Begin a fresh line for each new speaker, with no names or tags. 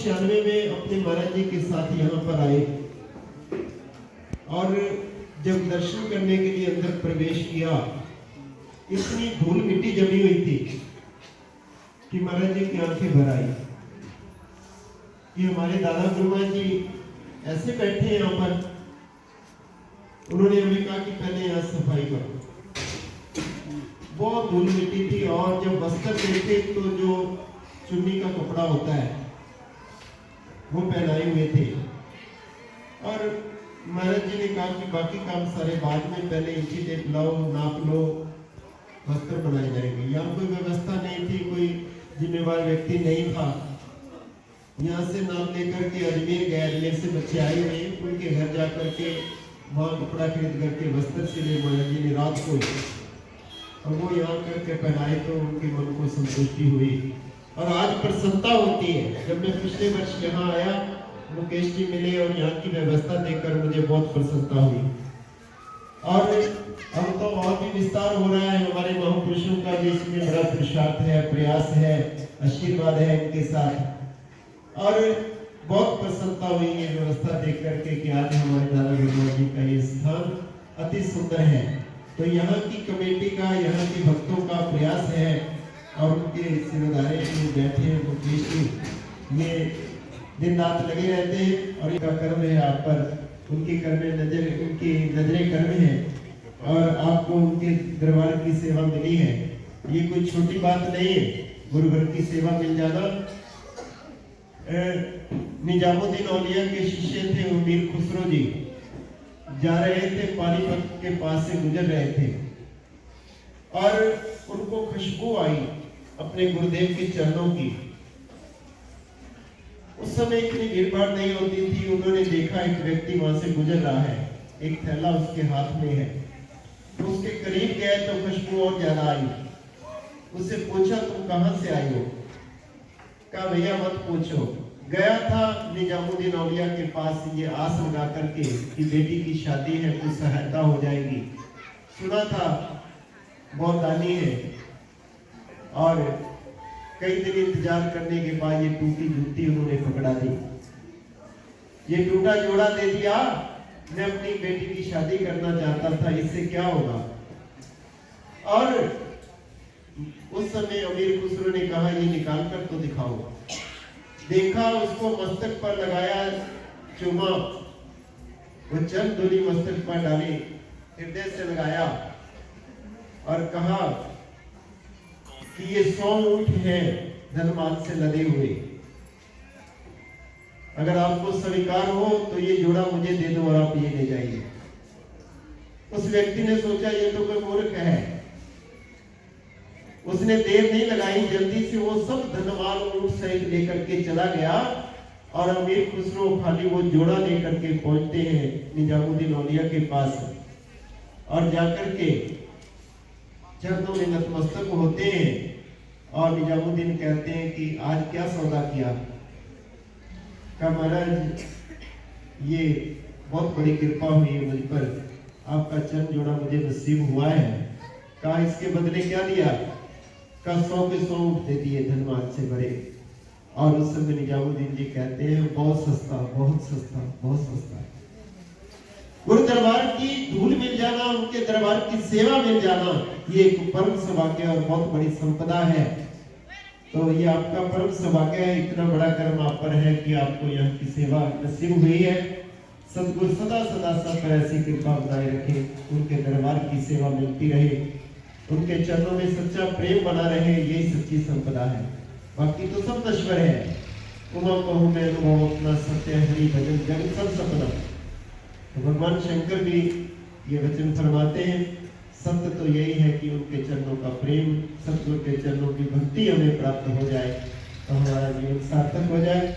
1996 में अपने महाराज जी के साथ यहाँ पर आए और जब दर्शन करने के लिए अंदर प्रवेश किया, इतनी धूल मिट्टी जमी हुई थी कि महाराज जी की आंखें भर आई कि हमारे दादा गुरुमा जी ऐसे बैठे हैं यहाँ पर। उन्होंने हमें कहा कि पहले यहाँ सफाई करो। बहुत धूल मिट्टी थी और जब वस्त्र देखे तो जो चुन्नी का कपड़ा होता है वो पहनाए हुए थे। और महाराज जी ने कहा कि बाकी काम सारे बाद में, पहले इंची टेप लाओ, नाप लो, वस्त्र बनाए जाएंगे। यहाँ कोई व्यवस्था नहीं थी, कोई जिम्मेवार व्यक्ति नहीं था। यहाँ से नाम लेकर के अजमेर गए, अजमेर से बच्चे आए हुए, उनके घर जा करके वहाँ कपड़ा खरीद करके वस्त्र सिले महाराज जी ने रात को, और वो यहाँ करके पहनाए तो उनके मन को संतुष्टि हुई और आज प्रसन्नता होती है। जब मैं पिछले वर्ष यहाँ आया, मुकेश जी मिले और यहाँ की व्यवस्था देखकर मुझे बहुत प्रसन्नता हुई। और अब तो और भी विस्तार हो रहा है हमारे महापुरुषों का, जिसमें बड़ा पुरुषार्थ है, प्रयास है, आशीर्वाद है इनके साथ। और बहुत प्रसन्नता हुई है व्यवस्था देख करके कि आज हमारे दादा गुरुमा जी का ये स्थान अति सुंदर है। तो यहाँ की कमेटी का, यहाँ के भक्तों का प्रयास है और उनके सिरदारे में बैठे हैं मुकेश जी, ये दिन रात लगे रहते हैं और इनका कर्म है आप पर, उनकी नजरें कर्म है और आपको उनके दरबार की सेवा मिली है। ये कोई छोटी बात नहीं है, गुरु घर की सेवा मिल जाना। निजामुद्दीन औलिया के शिष्य थे मीर खुसरो जी, जा रहे थे, पानीपत के पास से गुजर रहे थे और उनको खुशबू आई अपने गुरुदेव के चरणों की। उस समय इतनी भीड़ भाड़ नहीं होती थी। उन्होंने देखा एक व्यक्ति वहां से गुजर रहा है, एक थैला उसके हाथ में है। तो उसके करीब गए तो खुशबू और ज्यादा आई। उससे पूछा तुम कहां से आई हो? कहा भैया मत पूछो, गया था निजामुद्दीन औलिया के पास ये आस लगा करके कि बेटी की शादी है, कुछ सहायता हो जाएगी। सुना था बहुत दानी है और कई दिन इंतजार करने के बाद ये टूटी जूती उन्होंने पकड़ा दी, ये टूटा जोड़ा दे दिया। मैं अपनी बेटी की शादी करना चाहता था, इससे क्या होगा? और उस समय अमीर खुसरो ने कहा ये निकाल कर तो दिखाओ। देखा, उसको मस्तक पर लगाया, चुमा, वो चंद धूली मस्तक पर डाली, हृदय से लगाया और कहा कि ये 100 ऊंट हैं धनमाल से लदे हुए, अगर आपको स्वीकार हो तो ये जोड़ा मुझे दे दो और आप ये ले जाइए। उस व्यक्ति ने सोचा ये तो कोई मूर्ख है, उसने देर नहीं लगाई, जल्दी से वो सब धनमाल ऊंट सहित लेकर के चला गया और अमीर खुसरो खाली वो जोड़ा लेकर के पहुंचते हैं निजामुद्दीन औलिया के पास और जाकर के चरणों में नतमस्तक होते हैं और निजामुद्दीन कहते हैं कि आज क्या सौदा किया? कहा महाराज ये बहुत बड़ी कृपा हुई है मुझ पर, आपका चरण जोड़ा मुझे नसीब हुआ है। कहा इसके बदले क्या दिया? का 100 के 100 ऊंट दे दिए धनमाल से भरे। और उस समय निजामुद्दीन जी कहते हैं बहुत सस्ता, बहुत सस्ता, बहुत सस्ता। गुरु दरबार की धूल मिल जाना, उनके दरबार की सेवा मिल जाना, ये एक परम सौभाग्य और बहुत बड़ी संपदा है। तो ये आपका परम सौभाग्य है, इतना बड़ा कर्म आप पर है कि आपको यहाँ की सेवा नसीब हुई है। सदगुरु सदा सदा सब पर ऐसी कृपा बनाए रखे, उनके दरबार की सेवा मिलती रहे, उनके चरणों में सच्चा प्रेम बना रहे, यही सच्ची संपदा है। बाकी तो सब नश्वर है। उमा कहूँ मैं अनुभव अपना, सत्य हरि भजन जग सब सपना। तो भगवान शंकर भी ये वचन फरमाते हैं, सत्य तो यही है कि उनके चरणों का प्रेम, सतगुरु के चरणों की भक्ति हमें प्राप्त हो जाए तो हमारा जीवन सार्थक हो जाए।